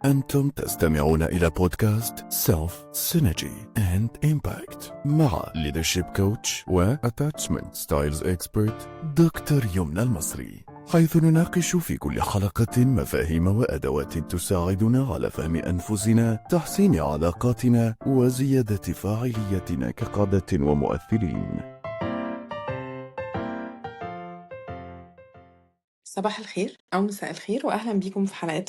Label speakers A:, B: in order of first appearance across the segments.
A: أنتم تستمعون إلى بودكاست Self Synergy and Impact مع Leadership Coach و Attachment Styles Expert دكتور يمنى المصري، حيث نناقش في كل حلقة مفاهيم وأدوات تساعدنا على فهم أنفسنا، تحسين علاقاتنا، وزيادة فاعليتنا كقادة ومؤثرين.
B: صباح الخير أو مساء الخير وأهلا بيكم في حلقة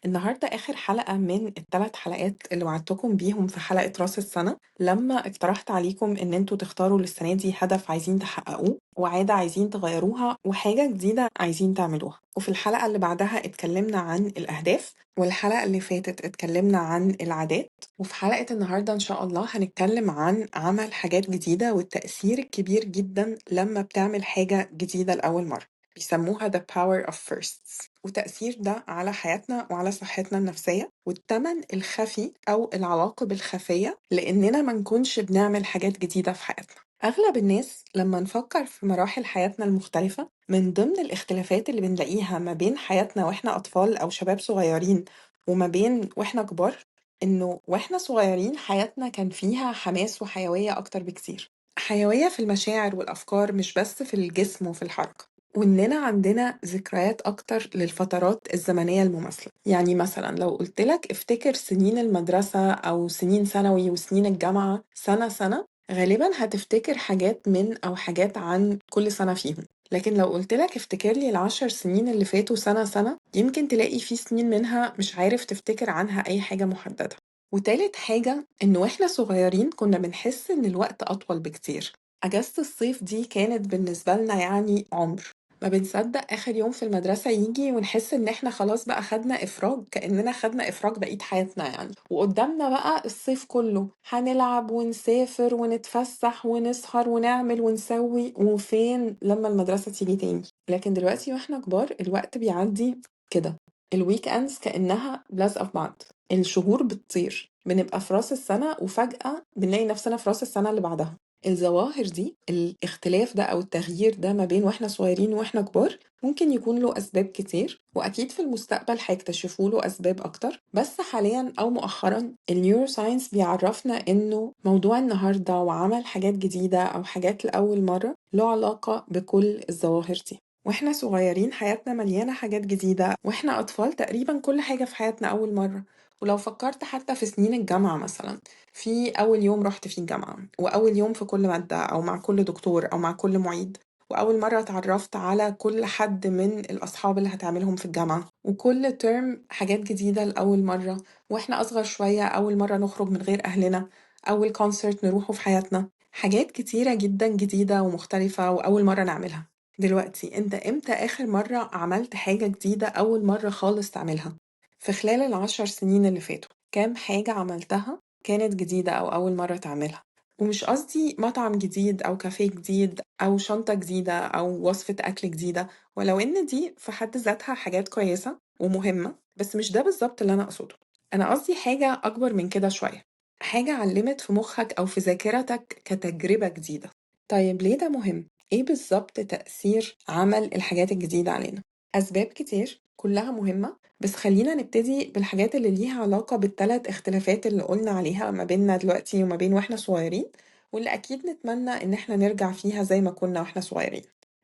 B: النهاردة آخر حلقة من ال3 حلقات اللي وعدتكم بيهم في حلقة رأس السنة، لما اقترحت عليكم إن انتوا تختاروا للسنة دي هدف عايزين تحققوه، وعادة عايزين تغيروها، وحاجة جديدة عايزين تعملوها. وفي الحلقة اللي بعدها اتكلمنا عن الأهداف، والحلقة اللي فاتت اتكلمنا عن العادات، وفي حلقة النهاردة إن شاء الله هنتكلم عن عمل حاجات جديدة والتأثير الكبير جدا لما بتعمل حاجة جديدة لأول مرة. بيسموها the power of firsts، وتأثير ده على حياتنا وعلى صحتنا النفسية، والثمن الخفي أو العواقب الخفية لأننا ما نكونش بنعمل حاجات جديدة في حياتنا. أغلب الناس لما نفكر في مراحل حياتنا المختلفة، من ضمن الاختلافات اللي بنلاقيها ما بين حياتنا وإحنا أطفال أو شباب صغيرين وما بين وإحنا كبار، إنه وإحنا صغيرين حياتنا كان فيها حماس وحيوية أكتر بكتير. حيوية في المشاعر والأفكار، مش بس في الجسم وفي الحركة. وإننا عندنا ذكريات أكتر للفترات الزمنية المماثلة. يعني مثلا لو قلتلك افتكر سنين المدرسة أو سنين ثانوي وسنين الجامعة سنة سنة، غالبا هتفتكر حاجات من أو حاجات عن كل سنة فيهم. لكن لو قلتلك افتكر لي ال10 سنين اللي فاتوا سنة سنة، يمكن تلاقي في سنين منها مش عارف تفتكر عنها أي حاجة محددة. وتالت حاجة إنه وإحنا صغيرين كنا بنحس إن الوقت أطول بكتير. أجازة الصيف دي كانت بالنسبة لنا يعني عمر. ما بنصدق آخر يوم في المدرسة يجي ونحس إن إحنا خلاص بقى خدنا إفراج، كأننا خدنا إفراج بقية حياتنا يعني. وقدامنا بقى الصيف كله هنلعب ونسافر ونتفسح ونسهر ونعمل ونسوي، وفين لما المدرسة تيجي تاني. لكن دلوقتي وإحنا كبار الوقت بيعدي كده. الويك أندز كأنها لازقة في بعض، الشهور بتطير، بنبقى في راس السنة وفجأة بنلاقي نفسنا في راس السنة اللي بعدها. الظواهر دي، الاختلاف ده أو التغيير ده ما بين وإحنا صغيرين وإحنا كبار، ممكن يكون له أسباب كتير، وأكيد في المستقبل هيكتشفوا له أسباب أكتر. بس حاليا أو مؤخرا النيوروساينس بيعرفنا إنه موضوع النهاردة وعمل حاجات جديدة أو حاجات لأول مرة له علاقة بكل الظواهر دي. واحنا صغيرين حياتنا مليانة حاجات جديدة، واحنا أطفال تقريبا كل حاجة في حياتنا أول مرة. ولو فكرت حتى في سنين الجامعة مثلا، في أول يوم رحت فيه الجامعة، وأول يوم في كل مادة أو مع كل دكتور أو مع كل معيد، وأول مرة اتعرفت على كل حد من الأصحاب اللي هتعملهم في الجامعة، وكل ترم حاجات جديدة لأول مرة. وإحنا أصغر شوية أول مرة نخرج من غير أهلنا، أول كونسرت نروحه في حياتنا، حاجات كتيرة جدا جديدة ومختلفة وأول مرة نعملها. دلوقتي انت امتى آخر مرة عملت حاجة جديدة أول مرة خالص تعملها؟ في خلال ال10 سنين اللي فاتوا كام حاجة عملتها كانت جديدة أو أول مرة تعملها؟ ومش قصدي مطعم جديد أو كافيه جديد أو شنطة جديدة أو وصفة أكل جديدة، ولو إن دي في حد ذاتها حاجات كويسة ومهمة، بس مش ده بالظبط اللي أنا أقصده. أنا قصدي حاجة أكبر من كده شوية، حاجة علمت في مخك أو في ذاكرتك كتجربة جديدة. طيب ليه ده مهم؟ إيه بالظبط تأثير عمل الحاجات الجديدة علينا؟ أسباب كتير كلها مهمة، بس خلينا نبتدي بالحاجات اللي ليها علاقة بالثلاث اختلافات اللي قلنا عليها ما بيننا دلوقتي وما بين واحنا صغيرين، واللي أكيد نتمنى إن احنا نرجع فيها زي ما كنا واحنا صغيرين.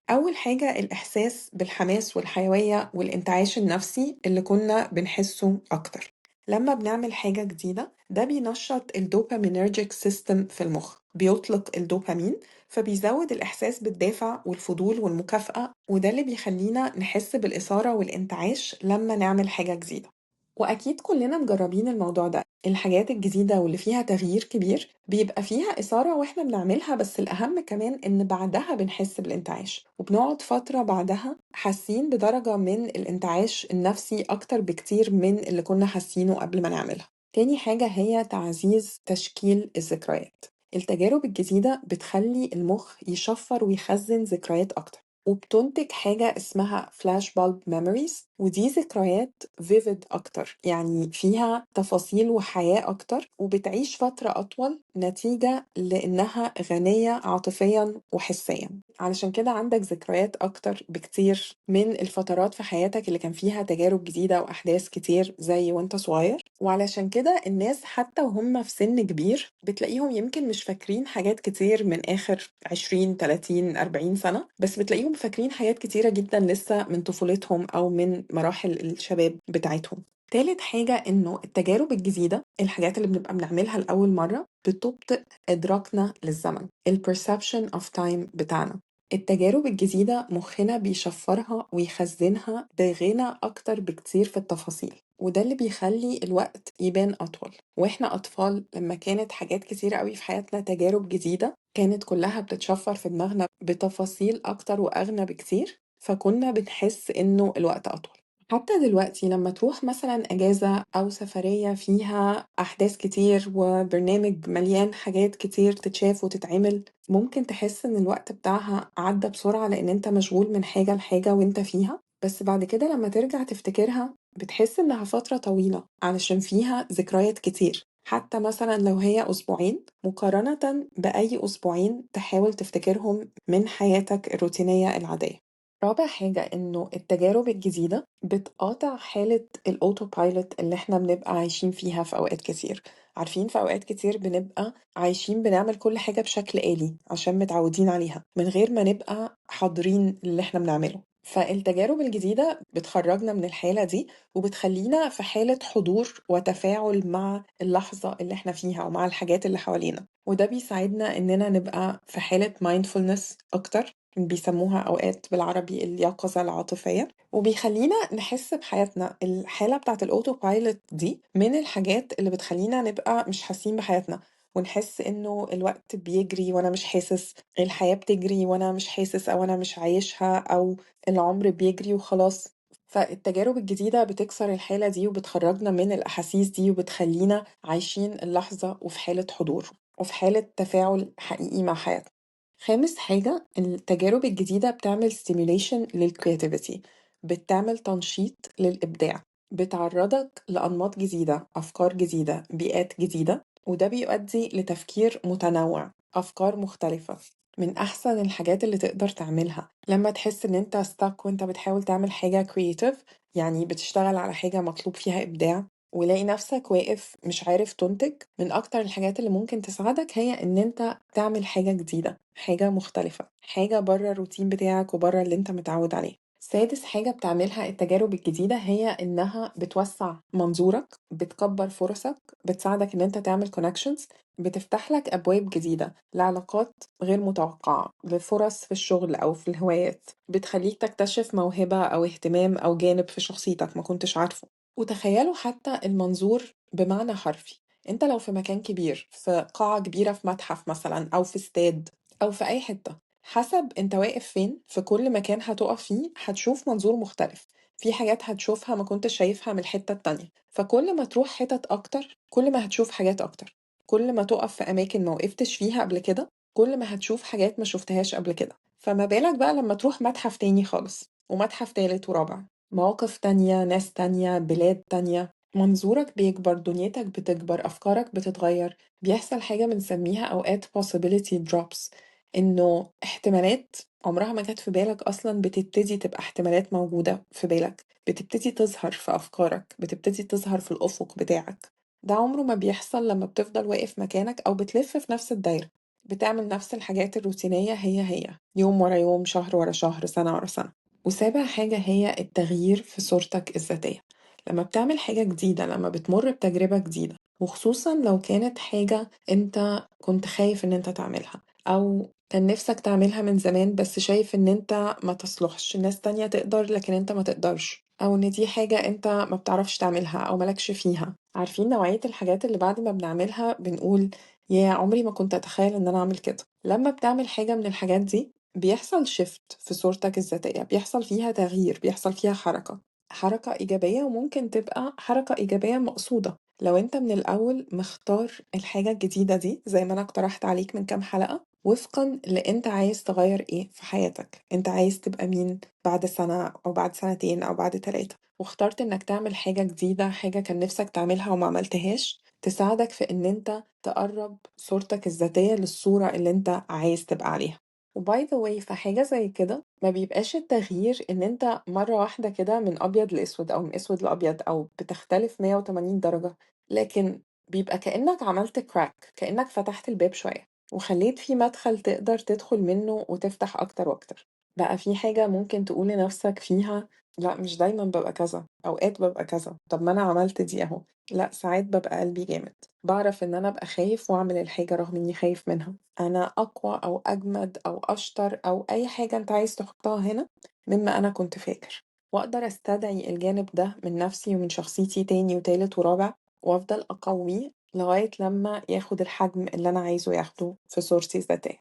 B: أول حاجة الإحساس بالحماس والحيوية والانتعاش النفسي اللي كنا بنحسه أكتر لما بنعمل حاجة جديدة. ده بينشط الدوبامينرجيك سيستم في المخ، بيطلق الدوبامين، فبيزود الإحساس بالدافع والفضول والمكافأة، وده اللي بيخلينا نحس بالإثارة والانتعاش لما نعمل حاجة جديدة. وأكيد كلنا مجربين الموضوع ده، الحاجات الجديدة واللي فيها تغيير كبير بيبقى فيها إثارة وإحنا بنعملها، بس الأهم كمان إن بعدها بنحس بالانتعاش، وبنقعد فترة بعدها حاسين بدرجة من الانتعاش النفسي أكتر بكتير من اللي كنا حاسينه قبل ما نعملها. تاني حاجة هي تعزيز تشكيل الذكريات. التجارب الجديدة بتخلي المخ يشفر ويخزن ذكريات أكتر، وبتنتج حاجة اسمها فلاش بالب ميموريز، ودي ذكريات فيفيد أكتر، يعني فيها تفاصيل وحياة أكتر وبتعيش فترة أطول نتيجة لأنها غنية عاطفيا وحسيا. علشان كده عندك ذكريات أكتر بكتير من الفترات في حياتك اللي كان فيها تجارب جديدة وأحداث كتير زي وانت صغير. وعلشان كده الناس حتى وهم في سن كبير بتلاقيهم يمكن مش فاكرين حاجات كتير من آخر 20 30 40 سنة، بس بتلاقيهم فاكرين حاجات كتيرة جدا لسه من طفولتهم أو من مراحل الشباب بتاعتهم. تالت حاجة إنه التجارب الجديدة، الحاجات اللي بنبقى بنعملها لأول مرة، بتبطئ إدراكنا للزمن، ال perception of time بتاعنا. التجارب الجديدة مخنا بيشفرها ويخزنها بغنى أكتر بكتير في التفاصيل، وده اللي بيخلي الوقت يبان أطول. وإحنا أطفال لما كانت حاجات كتيرة قوي في حياتنا تجارب جديدة كانت كلها بتتشفر في دماغنا بتفاصيل أكتر وأغنى بكتير، فكنا بنحس إنه الوقت أطول. حتى دلوقتي لما تروح مثلا أجازة أو سفرية فيها أحداث كتير وبرنامج مليان حاجات كتير تتشاف وتتعمل، ممكن تحس إن الوقت بتاعها عدى بسرعة لأن أنت مشغول من حاجة لحاجة وأنت فيها. بس بعد كده لما ترجع تفتكرها بتحس إنها فترة طويلة علشان فيها ذكريات كتير، حتى مثلا لو هي أسبوعين مقارنة بأي أسبوعين تحاول تفتكرهم من حياتك الروتينية العادية. رابع حاجة إنه التجارب الجديدة بتقاطع حالة الأوتو بايلوت اللي إحنا بنبقى عايشين فيها في أوقات كتير. عارفين في أوقات كتير بنبقى عايشين بنعمل كل حاجة بشكل آلي عشان متعودين عليها من غير ما نبقى حاضرين اللي إحنا بنعمله. فالتجارب الجديدة بتخرجنا من الحالة دي وبتخلينا في حالة حضور وتفاعل مع اللحظة اللي إحنا فيها ومع الحاجات اللي حوالينا، وده بيساعدنا إننا نبقى في حالة mindfulness أكتر، بيسموها أوقات بالعربي اليقظة العاطفية، وبيخلينا نحس بحياتنا. الحالة بتاعت الأوتو بايلوت دي من الحاجات اللي بتخلينا نبقى مش حاسين بحياتنا ونحس إنه الوقت بيجري وأنا مش حاسس، الحياة بتجري وأنا مش حاسس أو أنا مش عايشها، أو العمر بيجري وخلاص. فالتجارب الجديدة بتكسر الحالة دي وبتخرجنا من الأحاسيس دي وبتخلينا عايشين اللحظة وفي حالة حضور وفي حالة تفاعل حقيقي مع حياتنا. خامس حاجة، التجارب الجديدة بتعمل stimulation للكرياتيفيتي، بتعمل تنشيط للإبداع، بتعرضك لأنماط جديدة، أفكار جديدة، بيئات جديدة، وده بيؤدي لتفكير متنوع، أفكار مختلفة. من أحسن الحاجات اللي تقدر تعملها لما تحس إن أنت stuck وأنت بتحاول تعمل حاجة creative، يعني بتشتغل على حاجة مطلوب فيها إبداع ولاقي نفسك واقف مش عارف تنتج، من أكتر الحاجات اللي ممكن تساعدك هي إن أنت تعمل حاجة جديدة، حاجة مختلفة، حاجة بره الروتين بتاعك وبره اللي أنت متعود عليه. سادس حاجة بتعملها التجارب الجديدة هي إنها بتوسع منظورك، بتكبر فرصك، بتساعدك إن أنت تعمل connections، بتفتح لك أبواب جديدة لعلاقات غير متوقعة، لفرص في الشغل أو في الهوايات، بتخليك تكتشف موهبة أو اهتمام أو جانب في شخصيتك ما كنتش عارفه. وتخيلوا حتى المنظور بمعنى حرفي، انت لو في مكان كبير، في قاعة كبيرة في متحف مثلا أو في استاد أو في أي حتة، حسب انت واقف فين، في كل مكان هتقف فيه هتشوف منظور مختلف، في حاجات هتشوفها ما كنتش شايفها من الحتة التانية. فكل ما تروح حتت أكتر كل ما هتشوف حاجات أكتر، كل ما تقف في أماكن ما وقفتش فيها قبل كده كل ما هتشوف حاجات ما شفتهاش قبل كده. فما بالك بقى لما تروح متحف تاني خالص ومتحف تالت ورابع، مواقف تانية، ناس تانية، بلاد تانية، منظورك بيكبر، دنيتك بتكبر، أفكارك بتتغير، بيحصل حاجة بنسميها أوقات possibility drops، إنه احتمالات عمرها ما كانت في بالك أصلا بتبتدي تبقى احتمالات موجودة في بالك، بتبتدي تظهر في أفكارك، بتبتدي تظهر في الأفق بتاعك. ده عمره ما بيحصل لما بتفضل واقف مكانك أو بتلف في نفس الدايرة، بتعمل نفس الحاجات الروتينية هي يوم ورا يوم، شهر ورا شهر، سنة ورا سنة. وسابع حاجة هي التغيير في صورتك الذاتية. لما بتعمل حاجة جديدة، لما بتمر بتجربة جديدة، وخصوصا لو كانت حاجة انت كنت خايف ان انت تعملها او كان نفسك تعملها من زمان بس شايف ان انت ما تصلحش، ناس تانية تقدر لكن انت ما تقدرش، او ان دي حاجة انت ما بتعرفش تعملها او مالكش فيها. عارفين نوعية الحاجات اللي بعد ما بنعملها بنقول يا عمري ما كنت اتخيل ان انا اعمل كده. لما بتعمل حاجة من الحاجات دي بيحصل شيفت في صورتك الذاتية، بيحصل فيها تغيير، بيحصل فيها حركة، حركة إيجابية، وممكن تبقى حركة إيجابية مقصودة لو أنت من الأول مختار الحاجة الجديدة دي زي ما أنا اقترحت عليك من كام حلقة، وفقا لأنت عايز تغير ايه في حياتك، انت عايز تبقى مين بعد سنة أو بعد سنتين أو بعد 3، واخترت انك تعمل حاجة جديدة، حاجة كان نفسك تعملها وما عملتهاش، تساعدك في ان انت تقرب صورتك الذاتية للصورة اللي انت عايز تبقى عليها. وباي ذا واي، في حاجة زي كده ما بيبقاش التغيير ان انت مرة واحدة كده من ابيض لاسود او من اسود لابيض او بتختلف 180 درجة، لكن بيبقى كأنك عملت كراك، كأنك فتحت الباب شوية وخليت في مدخل تقدر تدخل منه وتفتح اكتر واكتر. بقى في حاجة ممكن تقول لنفسك فيها لا مش دايما ببقى كذا، اوقات ببقى كذا، طب ما انا عملت دي اهو. لا ساعات ببقى قلبي جامد، بعرف ان انا ابقى خايف واعمل الحاجة رغم اني خايف منها. انا اقوى او اجمد او اشطر او اي حاجة انت عايز تحطها هنا مما انا كنت فاكر، واقدر استدعي الجانب ده من نفسي ومن شخصيتي تاني وتالت ورابع، وافضل اقويه لغاية لما ياخد الحجم اللي انا عايزه ياخده في صورتي الذاتية.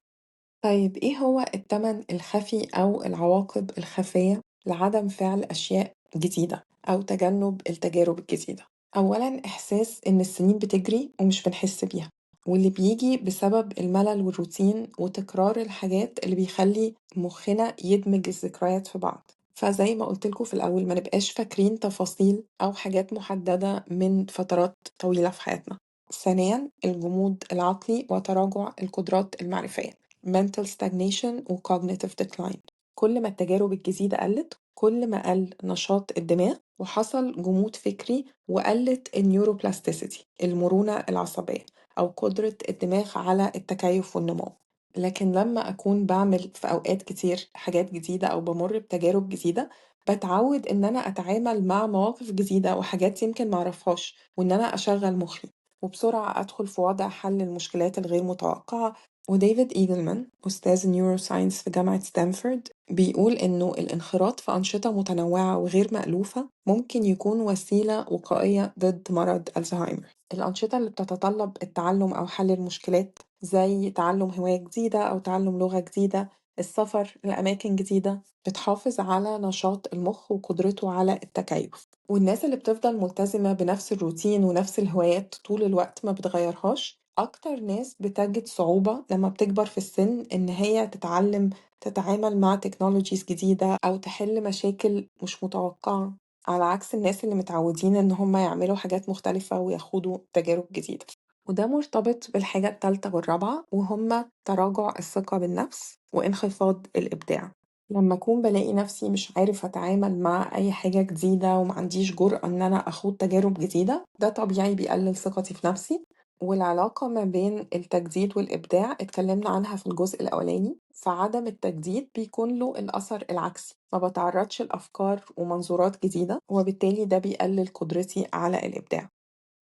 B: طيب ايه هو التمن الخفي او العواقب الخفية لعدم فعل اشياء جديدة او تجنب التجارب الجديدة؟ اولا، احساس ان السنين بتجري ومش بنحس بيها، واللي بيجي بسبب الملل والروتين وتكرار الحاجات اللي بيخلي مخنا يدمج الذكريات في بعض. فزي ما قلتلكوا في الأول، ما نبقاش فاكرين تفاصيل أو حاجات محددة من فترات طويلة في حياتنا. ثانيا، الجمود العقلي وتراجع القدرات المعرفية mental stagnation و cognitive decline. كل ما التجارب الجديدة قلت، كل ما قل نشاط الدماغ وحصل جمود فكري، وقلت النيوروبلاستيسيتي المرونة العصبية أو قدرة الدماغ على التكيف والنمو. لكن لما أكون بعمل في أوقات كتير حاجات جديدة أو بمر بتجارب جديدة، بتعود إن أنا أتعامل مع مواقف جديدة وحاجات يمكن معرفهاش، وإن أنا أشغل مخي وبسرعة أدخل في وضع حل المشكلات الغير متوقعة. وديفيد إيجلمان أستاذ النيوروساينس في جامعة ستانفورد بيقول إنه الانخراط في أنشطة متنوعة وغير مألوفة ممكن يكون وسيلة وقائية ضد مرض الزهايمر. الأنشطة اللي بتتطلب التعلم أو حل المشكلات زي تعلم هواية جديدة أو تعلم لغة جديدة، السفر لأماكن جديدة، بتحافظ على نشاط المخ وقدرته على التكيف. والناس اللي بتفضل ملتزمة بنفس الروتين ونفس الهوايات طول الوقت ما بتغيرهاش، أكتر ناس بتجد صعوبة لما بتكبر في السن إن هي تتعلم تتعامل مع تكنولوجيز جديدة أو تحل مشاكل مش متوقعة، على عكس الناس اللي متعودين إن هم يعملوا حاجات مختلفة ويخوضوا تجارب جديدة. وده مرتبط بالحاجة التالتة والرابعة، وهما تراجع الثقة بالنفس وانخفاض الإبداع. لما أكون بلاقي نفسي مش عارف أتعامل مع أي حاجة جديدة ومعنديش جرأة إن أنا أخوض تجارب جديدة، ده طبيعي بيقلل ثقتي في نفسي. والعلاقة ما بين التجديد والإبداع اتكلمنا عنها في الجزء الأولاني، فعدم التجديد بيكون له الأثر العكسي، ما بتعرضش لأفكار ومنظورات جديدة، وبالتالي ده بيقلل قدرتي على الإبداع.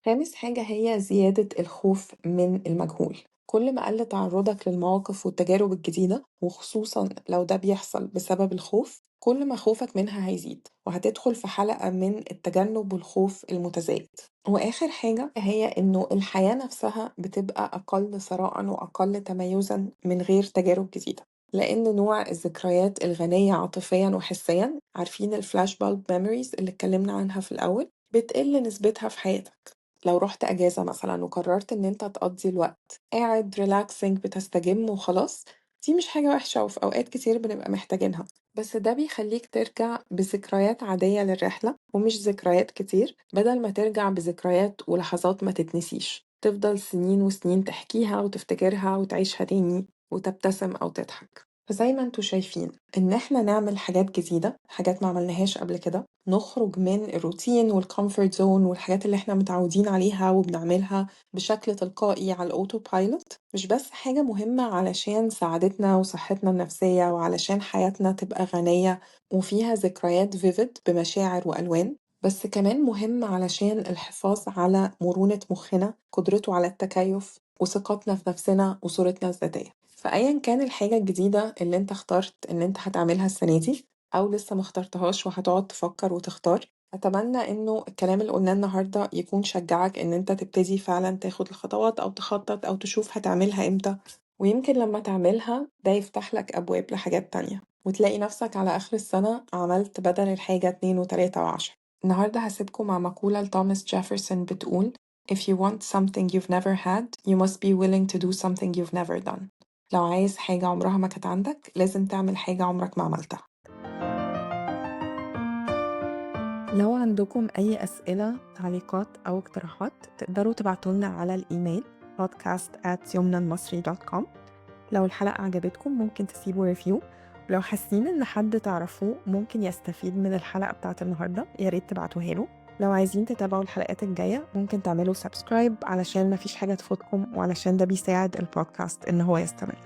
B: خامس حاجة هي زيادة الخوف من المجهول. كل ما قل تعرضك للمواقف والتجارب الجديدة، وخصوصا لو ده بيحصل بسبب الخوف، كل ما خوفك منها هيزيد وهتدخل في حلقة من التجنب والخوف المتزايد. وآخر حاجة هي إنه الحياة نفسها بتبقى أقل ثراء وأقل تميزا من غير تجارب جديدة، لأن نوع الذكريات الغنية عاطفيا وحسيا، عارفين الفلاش بالب ميموريز اللي اتكلمنا عنها في الأول، بتقل نسبتها في حياتك. لو رحت أجازة مثلا وقررت إن أنت تقضي الوقت قاعد ريلاكسنج بتستجم وخلاص، دي مش حاجة وحشة وفي أوقات كتير بنبقى محتاجينها، بس ده بيخليك ترجع بذكريات عادية للرحلة ومش ذكريات كتير، بدل ما ترجع بذكريات ولحظات ما تتنسيش تفضل سنين وسنين تحكيها وتفتكرها وتعيشها تاني وتبتسم أو تضحك. فزي ما انتوا شايفين إن احنا نعمل حاجات جديدة، حاجات ما عملناهاش قبل كده، نخرج من الروتين والكومفورت زون والحاجات اللي احنا متعودين عليها وبنعملها بشكل تلقائي على الأوتو بايلوت، مش بس حاجة مهمة علشان سعادتنا وصحتنا النفسية وعلشان حياتنا تبقى غنية وفيها ذكريات فيفيد بمشاعر وألوان، بس كمان مهم علشان الحفاظ على مرونة مخنا، قدرته على التكيف وثقتنا في نفسنا وصورتنا الذاتية. فأيا كان الحاجة الجديدة اللي انت اخترت ان انت هتعملها السنة دي أو لسه ما اخترتهاش وهتقعد تفكر وتختار، أتمنى إنه الكلام اللي قلناه النهاردة يكون شجعك إن أنت تبتدي فعلا تاخد الخطوات أو تخطط أو تشوف هتعملها إمتى، ويمكن لما تعملها ده يفتح لك أبواب لحاجات تانية وتلاقي نفسك على آخر السنة عملت بدل الحاجة 2 و3 و10. النهاردة هسيبكم مع مقولة لتوماس جيفرسون بتقول: If you want something you've never had, you must be willing to do something you've never done. لو عايز حاجة عمرها ما كانت عندك لازم تعمل حاجة عمرك ما عملتها. لو عندكم أي أسئلة، تعليقات أو اقتراحات تقدروا تبعتولنا على الإيميل podcast@yumnalmasri.com. لو الحلقة عجبتكم ممكن تسيبوا ريفيو، ولو حاسين إن حد تعرفوه ممكن يستفيد من الحلقة بتاعت النهاردة ياريت تبعتوها له. لو عايزين تتابعوا الحلقات الجاية ممكن تعملوا سبسكرايب علشان مفيش حاجة تفوتكم وعلشان ده بيساعد البودكاست إن هو يستمر.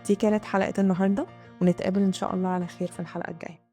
B: دي كانت حلقة النهاردة، ونتقابل إن شاء الله على خير في الحلقة الجاية.